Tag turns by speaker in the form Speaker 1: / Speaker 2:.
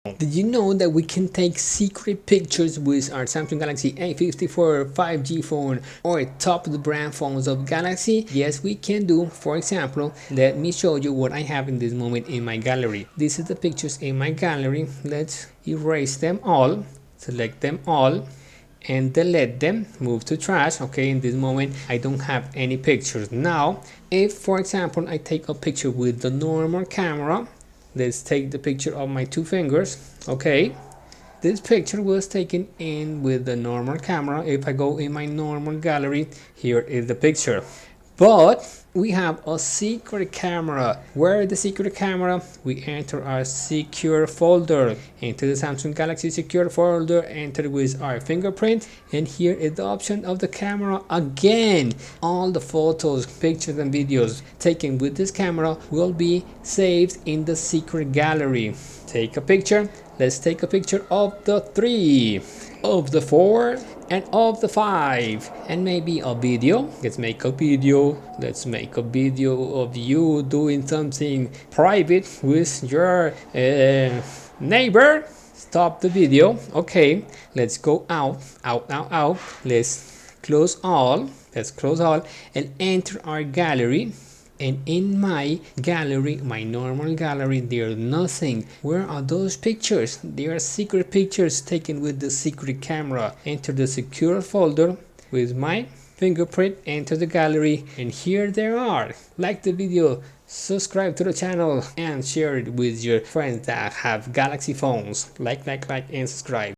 Speaker 1: Did you know that we can take secret pictures with our Samsung Galaxy A54 5G phone or top of the brand phones of Galaxy? Yes, we can do. For example, let me show you what I have in this moment in my gallery. This is the pictures in my gallery. Let's erase them all, select them all, and delete them, move to trash. Okay, in this moment I don't have any pictures. Now if for example I take a picture with the normal camera, let's take the picture of my two fingers. Okay, this picture was taken in with the normal camera. If I go in my normal gallery, here is the picture. But we have a secret camera. Where is the secret camera? We enter our secure folder. Into the Samsung Galaxy secure folder, enter with our fingerprint, and here is the option of the camera again. All the photos, pictures and videos taken with this camera will be saved in the secret gallery. Take a picture. Let's take a picture of the 3, of the 4, and of the 5, and maybe a video. Let's make a video. Let's make a video of you doing something private with your neighbor. Stop the video. Okay, let's go out. Let's close all. Let's close all and enter our gallery. And in my gallery, my normal gallery, there's nothing. Where are those pictures? They are secret pictures taken with the secret camera. Enter the secure folder with my fingerprint, enter the gallery, and here they are. Like the video, subscribe to the channel, and share it with your friends that have Galaxy phones. Like, and subscribe.